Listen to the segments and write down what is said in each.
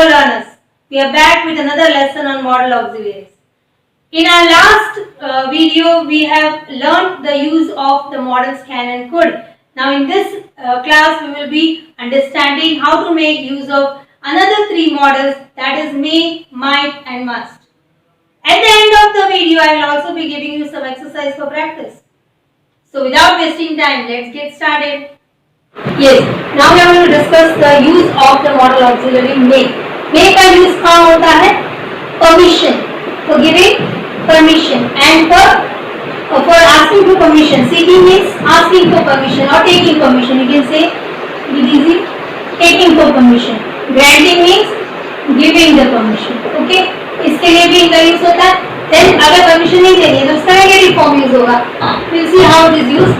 Hello learners, we are back with another lesson on model auxiliaries. In our last video, we have learned the use of the models can and could. Now in this class, we will be understanding how to make use of another three models, that is may, might and must. At the end of the video, I will also be giving you some exercise for practice. So without wasting time, let's get started. Yes, now we are going to discuss the use of the model auxiliary may. May का use कहाँ होता है? Permission, for giving permission, and for asking for permission. Seeking means asking for permission or taking permission. You can say it is easy, taking for permission. Granting means giving the permission. Okay, इसके लिए भी इनका use होता है. Then अगर permission नहीं देनी है तो उसका negative form use होगा. We'll see how it is used.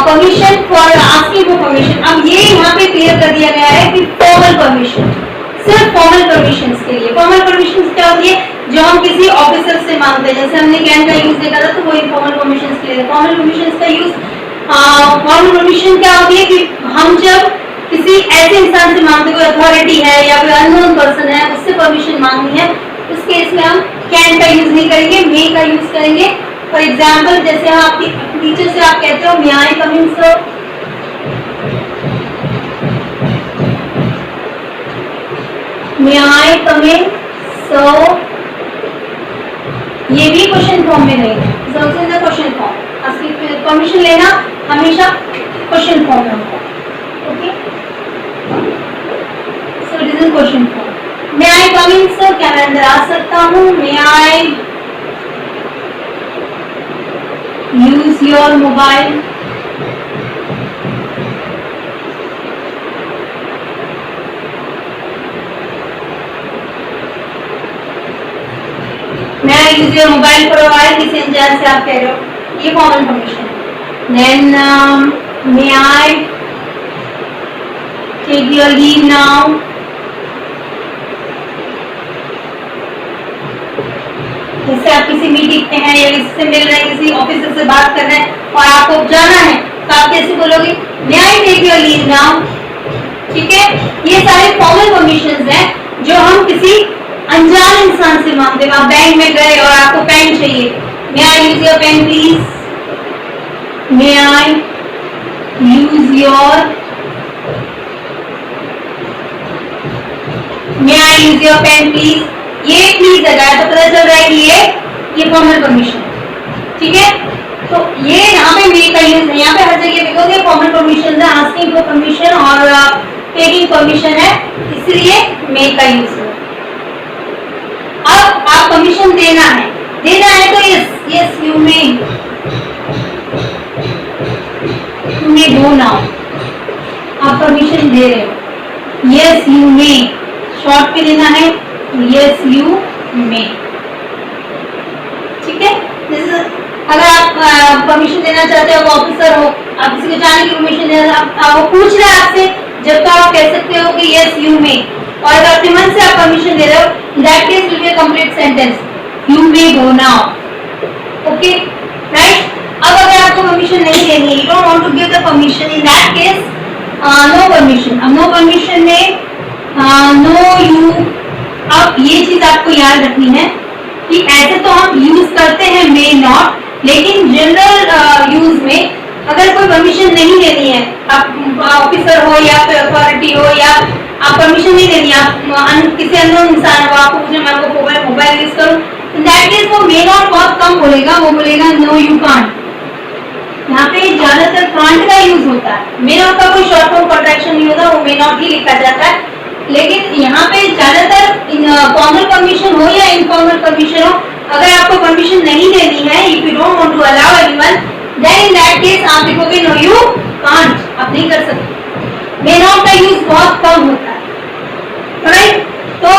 Permission for asking for permission. अब ये यहाँ पे क्लियर कर दिया गया है कि फॉर्मल परमिशन, सिर्फ फॉर्मल परमिशंस के लिए. फॉर्मल परमिशंस क्या होती है? जो हम किसी ऑफिसर से मांगते हैं, जैसे हमने कैन का यूज देखा था तो वो फॉर्मल परमिशंस के लिए. फॉर्मल परमिशंस का यूज, फॉर्मल परमिशन क्या होती है कि हम जब किसी ऐसे इंसान से मांगते, कोई अथॉरिटी है या कोई अननोन पर्सन है, उससे परमिशन मांगनी है, उस केस में हम कैन का यूज नहीं करेंगे, मे का यूज करेंगे. फॉर एग्जाम्पल, जैसे आपकी टीचर से आप कहते हो मे आई कम इन सर, मे आई कम इन सर, ये भी क्वेश्चन फॉर्म में नहीं है, क्वेश्चन फॉर्म. आपकी परमिशन लेना हमेशा क्वेश्चन फॉर्म में होगा. Okay, so it is in question form. May I come in sir, क्या मैं अंदर आ सकता हूँ? मे आई use your mobile? May I use your mobile for a while? किसी इंसान से आप कह रहे हो, ये फॉर्मल परमिशन है. Then may I take your leave now? जैसे आप किसी मीटिंग में हैं या किसी से मिल रहे हैं, किसी ऑफिसर से बात कर रहे हैं और आपको जाना है, तो आप कैसे बोलोगे? May I take your leave now. ठीक है, ये सारे फॉर्मल परमिशंस हैं जो हम किसी अनजान इंसान से मांगते हैं. आप बैंक में गए और आपको पेन चाहिए, may I use your pen please, may I use your, may I use your pen please. ये प्लीज लगाया तो पता चल रहा है कि ये फॉर्मल परमिशन है. ठीक है, तो ये यहाँ पे मे का यूज है. यहाँ पे हर जगह देखोगे फॉर्मल परमिशन है, आस्किंग फॉर परमिशन और टेकिंग परमिशन है, इसलिए मे का यूज है. अब आप परमिशन देना है तो yes you may go now. आप परमिशन दे रहे हो, यस यू मे. शॉर्ट पे देना है, yes you may. ठीक है, जैसे अगर आप परमिशन देना चाहते हो, ऑफिसर हो, आप किसी को जाने की परमिशन दे रहे हो, वो पूछ रहे हैं आपसे, जब तो आप कह सकते हो कि yes you may. और अगर अपने मन से आप परमिशन दे रहे हो, in that case will be a complete sentence, you may go now. Okay, right? अब अगर आपको परमिशन नहीं देनी है, you don't want to give the permission, in that case no permission. अब no permission में no you. अब ये चीज आपको याद रखनी है कि ऐसे तो हम यूज करते हैं मे नॉट, लेकिन जनरल यूज में अगर कोई परमिशन नहीं देनी है, आप ऑफिसर हो या फिर अथॉरिटी हो, या आप परमिशन नहीं देनी, आप किसी अननोन इंसान हो, आपको पूछे मैं आपको मोबाइल यूज करूं, इन दैट केस वो मे नॉट बहुत कम बोलेगा, वो बोलेगा नो यू कांट. यहाँ पे ज्यादातर कांट का यूज होता है. मे नॉट का कोई शॉर्ट फॉर्म कॉन्ट्रैक्शन नहीं होता, वो मे नॉट ही लिखा जाता है. लेकिन यहाँ पे ज्यादातर फॉर्मल परमिशन हो या इनफॉर्मल परमिशन हो, अगर आपको परमिशन नहीं देनी है, if you don't want to allow anyone, then in that case आप लिखोगे नो यू कांट, आप नहीं कर सकते. मे नॉट का यूज बहुत कम होता है. राइट, तो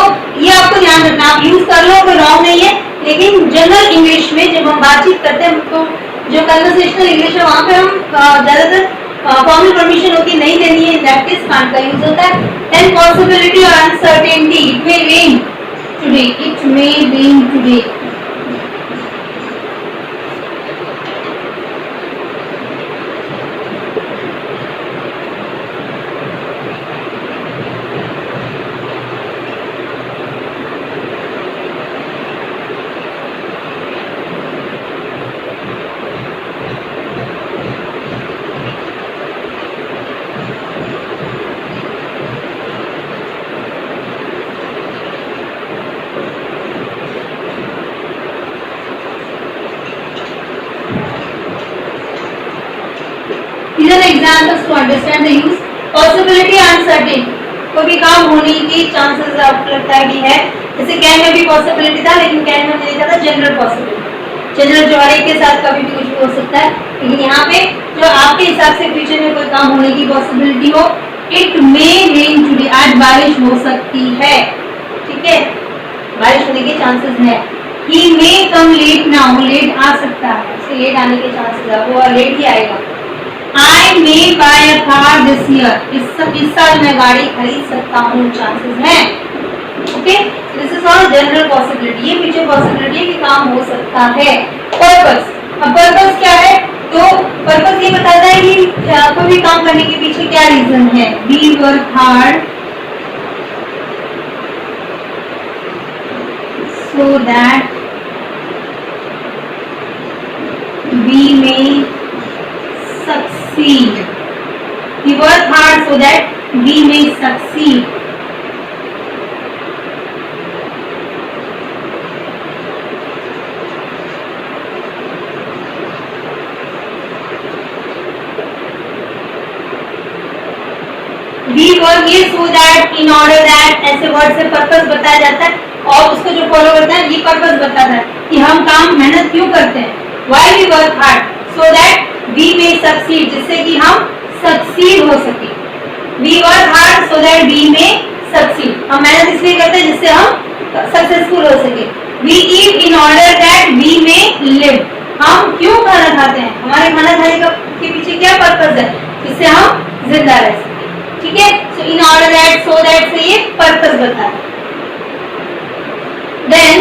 ये आपको ध्यान रखना. आप यूज कर लो, कोई रॉन्ग नहीं है, लेकिन जनरल इंग्लिश में जब हम बातचीत करते हैं, तो जो कन्वर्सेशनल इंग्लिश है वहाँ पे हम ज्यादातर फॉर्मल परमिशन होती नहीं देनी है, दैट इज कांट का यूज होता है. देन पॉसिबिलिटी और uncertainty, it may rain today, it may rain today. Examples to understand the use. Possibility uncertain, कोई भी काम होने की चांसेस आपको लगता है कि है, जैसे कैन में भी पॉसिबिलिटी था लेकिन कैन में नहीं लिखा था जनरल पॉसिबिलिटी, जनरल जो हर एक के साथ कभी भी कुछ भी हो सकता है, लेकिन यहाँ पे जो आपके हिसाब से फ्यूचर में कोई काम होने की पॉसिबिलिटी हो, इट मे रेन टुडे, आज बारिश हो सकती है, ठीक है, बारिश होने के चांसेस है। He may come late now, late आ सकता है, उसके लेट आने के चांसेस है, वो लेट ही आएगा। I may buy a car this year, इस साल मैं गाड़ी खरीद सकता हूँ, चांसेस है, okay. This is all general possibility, ये फ्यूचर पॉसिबिलिटी है कि काम हो सकता है। पर्पस, अब पर्पस क्या है, तो पर्पस ये बताता है कि कोई भी काम करने के पीछे क्या रीजन है। We work hard so that we may succeed. We work hard so that we may succeed. We work ये so that, in order that, ऐसे वर्ड से पर्पस बताया जाता है, और उसको जो फॉलो करता है ये पर्पस बताता है कि हम काम मेहनत क्यों करते हैं। Why we work hard? So that we may succeed, जिससे कि हम सक्सीड हो सके। We work hard so that we may succeed, हम मेहनत इसलिए करते हैं जिससे हम सक्सेसफुल हो सके। We eat in order that we may live, हम क्यों खाना खाते हैं, हमारे खाना खाने के पीछे क्या पर्पस है, जिससे हम जिंदा रह सके, ठीक है। So in order that, so that से ये पर्पस बताता है। Then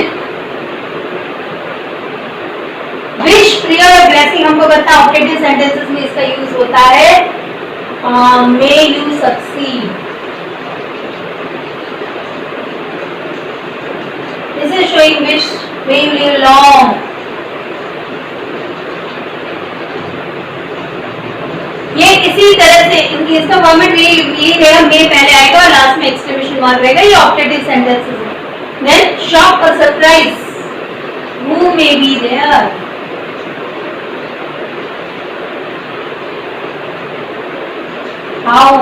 विश, प्रेयर और ब्लेसिंग हमको पता है, ऑब्जेक्टिव सेंटेंसेस में इसका यूज होता है। May you succeed, this is showing wish, may you live long. ये इसी तरह से इसका फॉर्मेट ये रहेगा, मे पहले आएगा और लास्ट में एक्सक्लेमेशन मार्क रहेगा, ये ऑब्जेक्टिव सेंटेंसेस है। देन शॉक और surprise, who may be there, how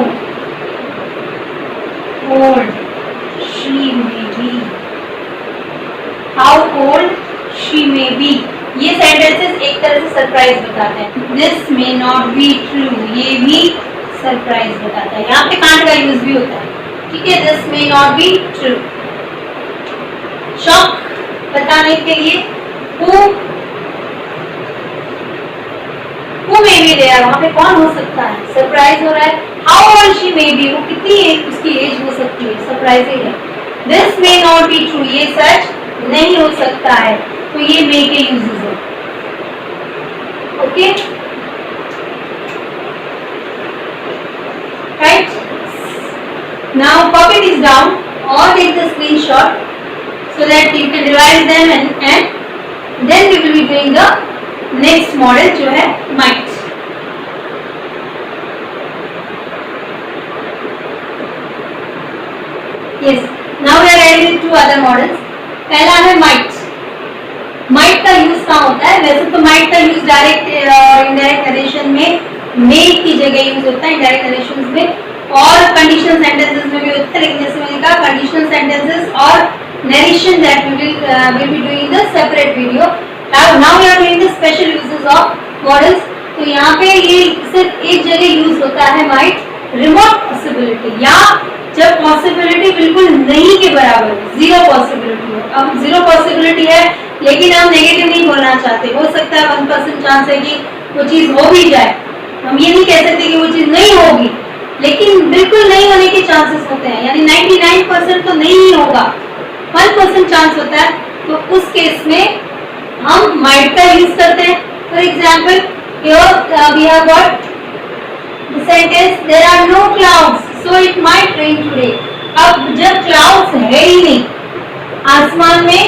old she may be, how old she may be, ये सेंटेंसेस एक तरह से सरप्राइज बताते हैं। This may not be true, ये भी सरप्राइज बताता है, यहाँ पे कांट का यूज भी होता है, ठीक है। This may not be true, shock बताने के लिए who may be there, वहाँ पे कौन हो सकता है, सरप्राइज हो रहा है। how old she may be, वो कितनी उसकी एज हो सकती है, सरप्राइजिंग है। this may not be true, ये सच नहीं हो सकता है, तो ये may के यूजेस है, okay, right. now copy this down or take the screenshot so that you can revise them and then we will be doing the next model जो है might। yes, now we are ready with two other models। पहला है might। might का use कहाँ होता है, वैसे तो might का यूज डायरेक्ट इनडायरेक्ट नरेशन में may की जगह यूज होता है इनडायरेक्ट नरेशंस में, और कंडीशनल सेंटेंसेस में भी होता है, लेकिन जैसे मैंने कहा कंडीशनल सेंटेंसेस और narration that we will be doing the separate video। now we are doing the special uses of models। तो यहाँ पे ये सिर्फ एक जगह यूज होता है might, रिमोट पॉसिबिलिटी, या जब पॉसिबिलिटी बिल्कुल नहीं के बराबर हो, जीरो पॉसिबिलिटी हो। अब जीरो पॉसिबिलिटी है लेकिन हम नेगेटिव नहीं बोलना चाहते, हो सकता है 1% चांस है कि वो चीज हो भी जाए, हम ये नहीं कह सकते कि वो चीज नहीं होगी, लेकिन बिल्कुल नहीं होने के चांसेस होते हैं, यानी 99% तो नहीं ही होगा, 1% चांस होता है, तो उस केस में हम might का यूज करते हैं। For example here we have got the sentence there are no clouds so it might rain today। अब जब clouds है ही नहीं, आसमान में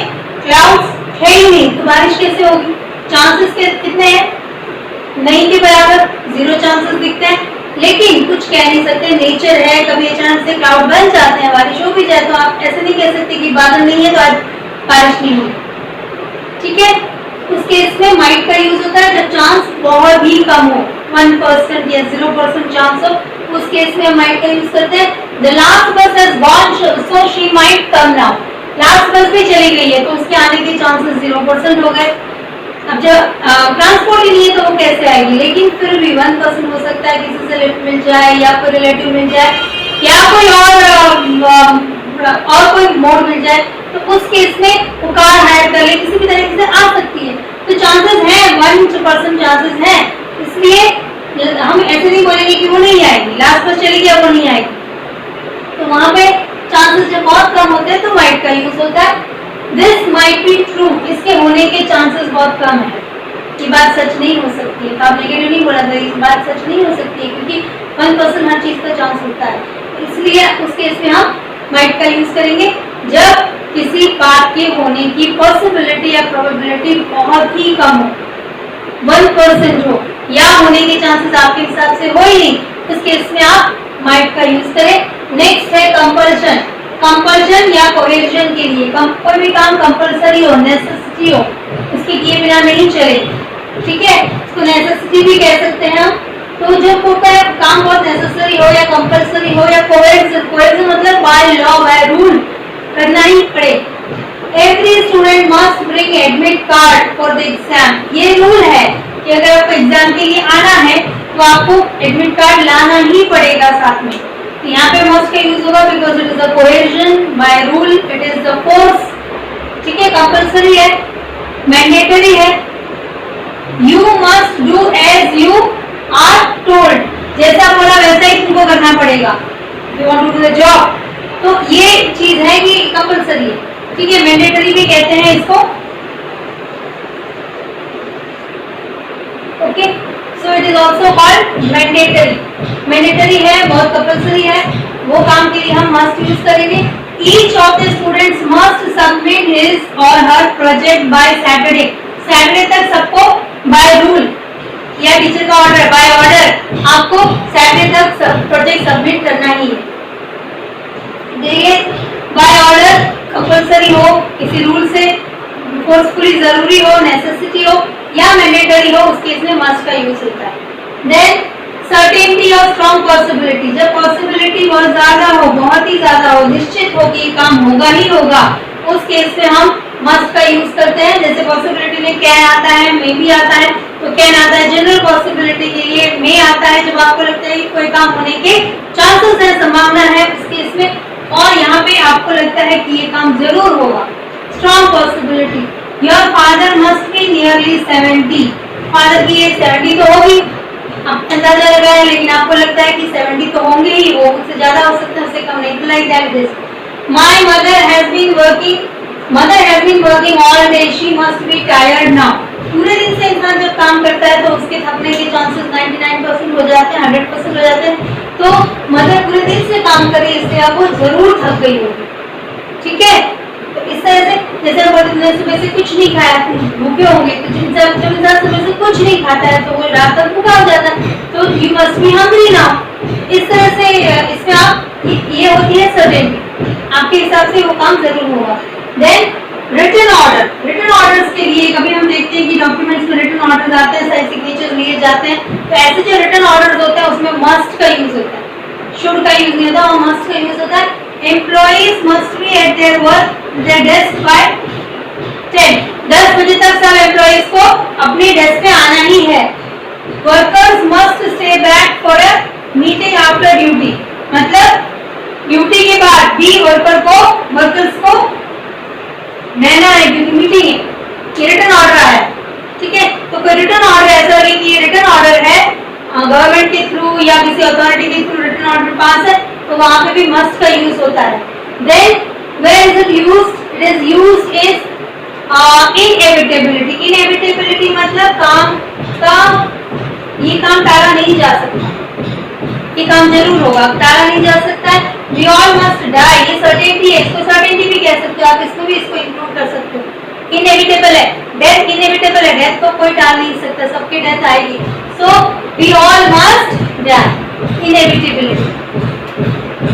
clouds है ही नहीं, तो बारिश कैसे होगी, चांसेस कितने हैं, नहीं के बराबर, जीरो चांसेस दिखते हैं, लेकिन कुछ कह नहीं सकते, नेचर है, कभी अचानक से क्लाउड बन जाते हैं, बारिश हो भी जाए, तो आप ऐसे नहीं कह सकते कि बादल नहीं है तो आज बारिश नहीं होगी, ठीक है। उस केस में माइट का यूज होता है जब चांस बहुत ही कम हो, 1% या 0% चांस हो, उस केस में हम माइट का यूज करते हैं। द लास्ट बस has gone so she might come now, last बस भी चली गई है तो उसके आने के चांसेस 0% हो गए। अब जब ट्रांसपोर्ट ही नहीं है तो वो कैसे आएगी, लेकिन फिर भी 1% हो सकता है किसी से लिफ्ट मिल जाए या कोई रिलेटिव मिल जाए या कोई और कोई मोड मिल जाए, तो उस केस में वो कार हायर कर ले, किसी भी तरीके से आ सकती है। तो चांसेस हैं, 1% चांसेस हैं, इसलिए हम ऐसे नहीं बोलेंगे कि वो नहीं आएगी, लास्ट बस चली गई वो नहीं आएगी। तो वहां पे चांसेस जब बहुत कम होते हैं तो माइट का यूज होता है। दिस माइट बी ट्रू, इसके होने के चांसेस बहुत कम है, ये बात सच नहीं हो सकती है। तो आप नेगेटिव नहीं बोला था, ये बात सच नहीं हो सकती है क्योंकि 1% हर चीज का चांस होता है, इसलिए उस केस में हम माइट का यूज करेंगे जब किसी बात के होने की पॉसिबिलिटी या प्रोबेबिलिटी बहुत ही कम हो, 1% हो या होने के चांसेस आपके हिसाब से हो ही नहीं, उस केस में आप माइट का यूज करें। नेक्स्ट है कंपल्शन। कंपल्शन या कोहेजन के लिए कोई भी काम कंपल्सरी हो, नेसेसिटी हो, उसके किए बिना नहीं चले, ठीक है, इसको नेसेसिटी भी कह सकते हैं हम। तो जब कोई काम बहुत नेसेसरी हो या कंपल्सरी हो या कोहेजन मतलब बाय लॉ बाय रूल करना ही पड़े। Every student must bring admit card for the exam, ये रूल है कि अगर आपको एग्जाम के लिए आना है तो आपको एडमिट कार्ड लाना ही पड़ेगा साथ में। तो यहाँ पे मस्ट का यूज होगा because it is a cohesion by rule, it is the force, ठीक है, कंपल्सरी है, मैंडेटरी है। You must do as you are told, जैसा बोला वैसा ही तुमको करना पड़ेगा, you want to do the job, तो ये चीज है कि कंपल्सरी है, ठीक है। मैंडेटरी भी कहते हैं इसको, okay, so it is also called mandatory. Mandatory है, बहुत कंपल्सरी है, वो काम के लिए हम मस्ट यूज करेंगे। Each of the students must submit his और हर प्रोजेक्ट बाय सैटरडे, सैटरडे तक सबको बाय रूल या टीचर का ऑर्डर बाय ऑर्डर आपको सैटरडे तक प्रोजेक्ट सबमिट करना ही है। देखिए, बाय ऑर्डर कंपल्सरी हो, किसी रूल से फोर्सफुली जरूरी हो, नेसेसिटी हो या मैंडेटरी हो, उस केस में मस्ट का यूज होता है। देन सर्टेनिटी और स्ट्रॉन्ग पॉसिबिलिटी, जब पॉसिबिलिटी बहुत ज्यादा हो, बहुत ही ज्यादा हो, निश्चित हो कि ये काम होगा ही होगा, उस केस में हम मस्ट का यूज करते हैं। जैसे पॉसिबिलिटी में कैन आता है, मे भी आता है, तो कैन आता है। जनरल पॉसिबिलिटी के लिए मे आता है जब आपको लगता है कि कोई काम होने के चांसेस है, संभावना है उस केस में, और यहाँ पे आपको लगता है कि ये काम जरूर होगा। Strong possibility, your father must be nearly 70, father की एज 70 तो होगी, आप अंदाजा लगाए, लेकिन आपको लगता है कि 70 तो होंगे ही, वो उससे ज्यादा हो सकता है, उससे कम नहीं। Like that this, my mother has been working all day, she must be tired now. पूरे दिन से इंसान जब काम करता है तो उसके थकने के चांसेस 99% हो जाते हैं, 100% हो जाते हैं। तो मदर पूरे दिन से काम कर रही है, इसलिए आप वो जरूर थक गई होगी, ठीक है। तो इस तरह से जैसे हम सुबह से कुछ नहीं खाया, भूखे होंगे, तो जब इंसान सुबह से कुछ नहीं खाता है तो वो रात तक भूखा हो जाता है, तो you must be hungry now. इस तरह से इसमें आप ये होती है सर्टेनिटी, आपके हिसाब से वो काम जरूर होगा। Then written order, written orders के लिए कभी हम देखते हैं कि डॉक्यूमेंट्स में रिटन ऑर्डर्स आते हैं, सारे सिग्नेचर्स लिए जाते हैं, तो ऐसे जो रिटन ऑर्डर्स होते हैं उसमें मस्ट का यूज होता है, शुड का यूज नहीं होता, और मस्ट का यूज होता है। Employees must be at their work their desk by 10, 10 बजे तक सब एम्प्लॉइज को अपने डेस्क पे आना ही है। Workers must stay back for a meeting after duty, मतलब ड्यूटी के बाद भी वर्कर्स को रहना है क्योंकि मीटिंग है, ये रिटन ऑर्डर है, ठीक है। तो कोई रिटन ऑर्डर ऐसा नहीं कि ये रिटन ऑर्डर है गवर्नमेंट के थ्रू या किसी अथॉरिटी के थ्रू रिटन ऑर्डर पास है, तो वहां पे भी मस्ट का यूज होता है। Then where is it used, it is used is inevitability. Inevitability मतलब ये काम टाला नहीं जा सकता, ये काम जरूर होगा, टाला नहीं जा सकता है। We all must die, ये सर्टेनिटी है, इसको सर्टेनिटी भी कह सकते हो आप, इसमें भी इसको इंक्लूड कर सकते हो। इनएविटेबल है, डेथ इनएविटेबल है, डेथ को कोई टाल नहीं सकता, सबकी डेथ आएगी। So we all must die, inevitability.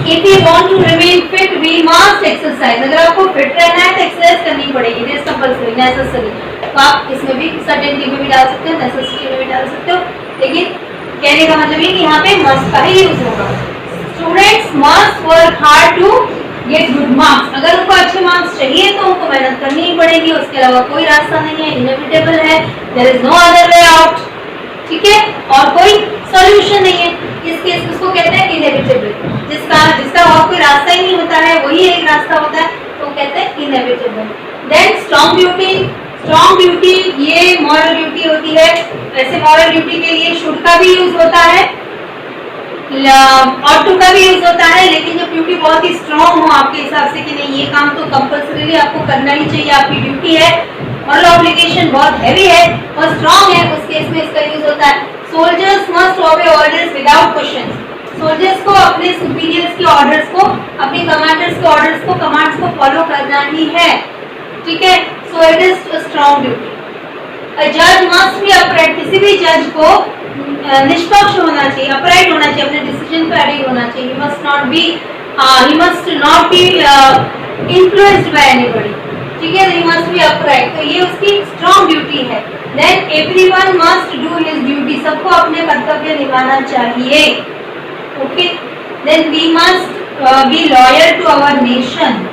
If we want to remain fit, we must exercise. अगर आपको फिट रहना है तो एक्सरसाइज करनी पड़ेगी, it is compulsory, necessary। तो आप इसमें भी सर्टेनिटी में भी डाल सकते हो, नेसेसिटी में भी डाल सकते हो, लेकिन कहने का मतलब ये कि यहाँ पे मस्ट का ही यूज होगा। Students must work hard to get good marks. अगर उनको अच्छे मार्क्स चाहिए तो उनको मेहनत करनी ही पड़ेगी, उसके अलावा कोई रास्ता नहीं है, इनएविटेबल है, there is no other way out, ठीक है, और कोई सॉल्यूशन नहीं है। इस केस उसको कहते हैं इनएविटेबल, जिसका और कोई रास्ता ही नहीं होता है, वही एक रास्ता होता है, तो कहते हैं इनएविटेबल। देन स्ट्रॉन्ग ड्यूटी, ये मॉरल ड्यूटी होती है। वैसे मॉरल ड्यूटी के लिए शुड का भी यूज होता है, और टू का भी यूज होता है, लेकिन जब ड्यूटी बहुत ही स्ट्रॉन्ग हो आपके हिसाब से कि नहीं ये काम तो कंपल्सरीली आपको करना ही चाहिए, आपकी ड्यूटी है, मॉरल ऑब्लिगेशन बहुत हैवी है और स्ट्रॉन्ग है, उस केस में इसका यूज होता है। सोल्जर्स मस्ट ओबे ऑर्डर्स विदाउट क्वेश्चन। सोल्जर्स को अपने सुपीरियर्स के ऑर्डर्स को, अपने कमांडर्स के ऑर्डर्स को, कमांड्स को फॉलो करना ही है, ठीक है, so it is strong duty. A जज मस्ट बी अपराइट, किसी भी जज को निष्पक्ष होना चाहिए, अपराइट होना चाहिए, अपने डिसीजन पे अडिग होना चाहिए। He must not be influenced by anybody, ठीक है, ही मस्ट बी अपराइट, तो ये उसकी स्ट्रॉन्ग ड्यूटी है। Then everyone must do his duty, सबको अपने कर्तव्य निभाना चाहिए, okay. Then we must be loyal to our nation,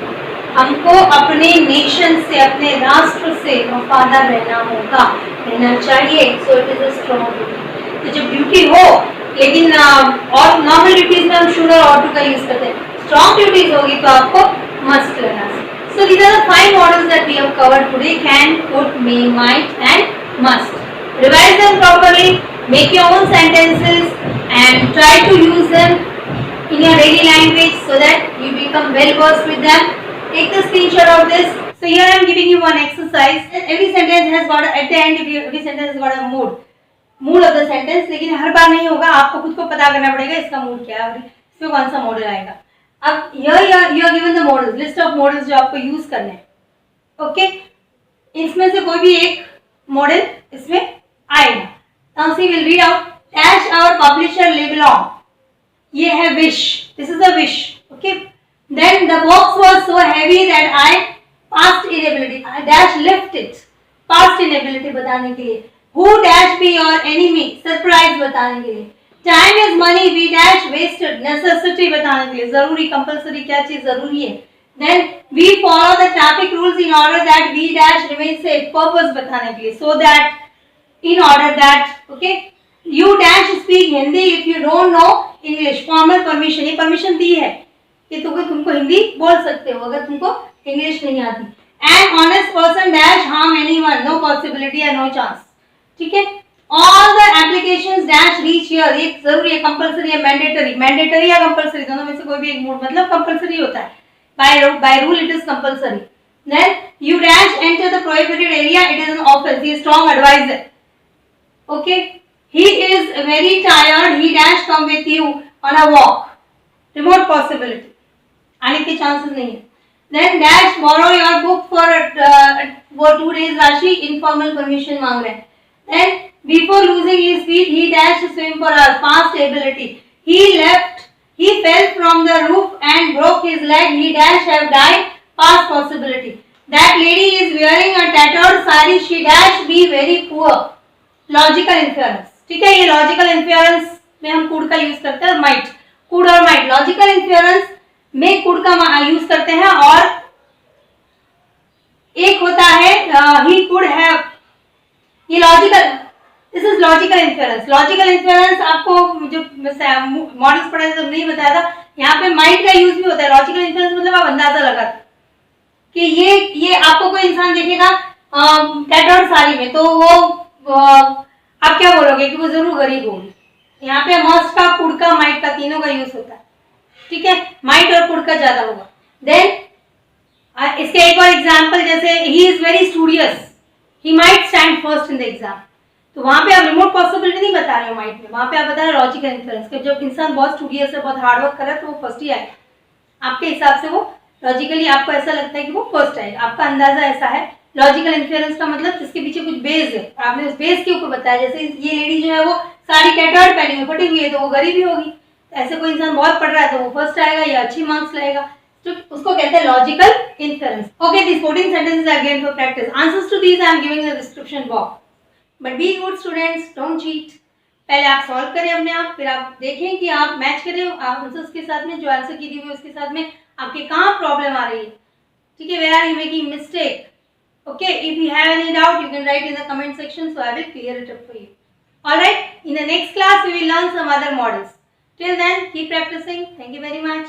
हमको अपने नेशन से, अपने राष्ट्र से वफादार रहना चाहिए, सो it is a strong duty. तो जब ड्यूटी हो, लेकिन और नॉर्मल ड्यूटीज में हम शुड और ऑट टू का यूज करते हैं, स्ट्रॉन्ग ड्यूटीज होगी तो आपको मस्ट लेना है। So these are the 5 models that we have covered today: can, could, may, might and must. Revise them properly, make your own sentences and try to use them in your daily language so that you become well versed with them. Take the screenshot of this. So here I am giving you one exercise. Every sentence has got at the end every sentence has got a mood of the sentence, लेकिन हर बार नहीं होगा, आपको खुद को पता करना पड़ेगा इसका मूड क्या है और इसमें कौन सा मॉडल आएगा। अब you are given the models, list of models जो आपको यूज करने हैं, ओके। इसमें से कोई भी एक मॉडल इसमें आएगा। तांसी will read out dash our publisher label on, ये है wish, this is a wish, okay. Then the box was so heavy that I past inability, dash lift it, past inability बताने के लिए। Who dash be your enemy, surprise बताने के लिए। Time is money, we dash wasted, necessity बताने के लिए, जरूरी, कंपल्सरी, क्या चीज जरूरी है। Then we follow the traffic rules in order that we dash remain safe, purpose बताने के लिए, so that, in order that, okay. You dash speak Hindi if you don't know English, formal permission, ये permission दी है कि तुमको हिंदी बोल सकते हो अगर तुमको इंग्लिश नहीं आती। An honest person dash harm anyone, no possibility या नो चांस, ठीक है। All the applications dash reach here, ये जरूरी है, कंपल्सरी है, मैंडेटरी या कंपल्सरी, दोनों में से कोई भी एक मूड, मतलब कंपल्सरी होता है, by rule it is compulsory. Then you dash enter the prohibited area, it is an offence, ये strong advisor, okay. He is very tired, he dash come with you on a walk, remote possibility, आने के chances नहीं है। Then dash borrow your book for 2 days, राशि informal permission मांग रहे हैं। Then before losing his feet, he dashed to swim for us, past ability. He fell from the roof and broke his leg, he dash have died, past possibility. That lady is wearing a tattered sari, she dash be very poor, logical inference, ठीक है। ये logical इंफेरेंस में हम could का use करते हैं, might, could और might, logical इंफेरेंस में कुड का यूज करते हैं, और एक होता है ही कुड हैव, ये logical, this is logical inference. Logical inference आपको जो मॉडल्स पढ़े थे नहीं बताया था, यहाँ पे माइंड का यूज भी होता है। लॉजिकल इंफेरेंस मतलब आप अंदाजा लगाते कि ये आपको कोई इंसान देखेगा टैटर्ड साड़ी में, तो वो आप क्या बोलोगे कि वो जरूर गरीब होगी। यहाँ पे मस्ट का, कुड का, माइट का, तीनों का यूज होता है, ठीक है, माइट और कुड का ज्यादा होगा। देन इसके एक और एग्जाम्पल, जैसे ही is very studious, he might stand first in the exam, तो वहां पे आप रिमोट पॉसिबिलिटी नहीं बता रहे हो माइट में, वहां पे आप बता रहे हो लॉजिकल इन्फ्लुएंस, कि जब इंसान बहुत स्टूडियस है, बहुत हार्ड वर्क कर रहा है, तो वो फर्स्ट ही आएगा आपके हिसाब से, वो लॉजिकली आपको ऐसा लगता है कि वो फर्स्ट आएगा, आपका अंदाजा ऐसा है। लॉजिकल इन्फ्लुएंस का मतलब जिसके पीछे कुछ बेस है, आपने उस बेस के ऊपर बताया। जैसे ये लेडी जो है वो साड़ी कैटर्ड पहनी हुई, फटी हुई है, तो वो गरीब ही होगी। ऐसे कोई इंसान बहुत पढ़ रहा है तो वो फर्स्ट आएगा या अच्छी मार्क्स लाएगा, तो उसको कहते हैं logical inference. Okay, these 14 sentences are given for practice. Answers to these I am giving in the description box. But be good students, don't cheat. पहले आप सॉल्व करें अपने आप, फिर आप देखें कि आप मैच करें आंसर्स के साथ में, जो आंसर की दी हुई उसके साथ में आपके कहाँ प्रॉब्लम आ रही है, ठीक है, where are you making mistake. Okay, if you have any doubt, you can write in the comment section, so I will clear it up for you. Alright, in the next class we will learn some other models. Till then, keep practicing. Thank you very much.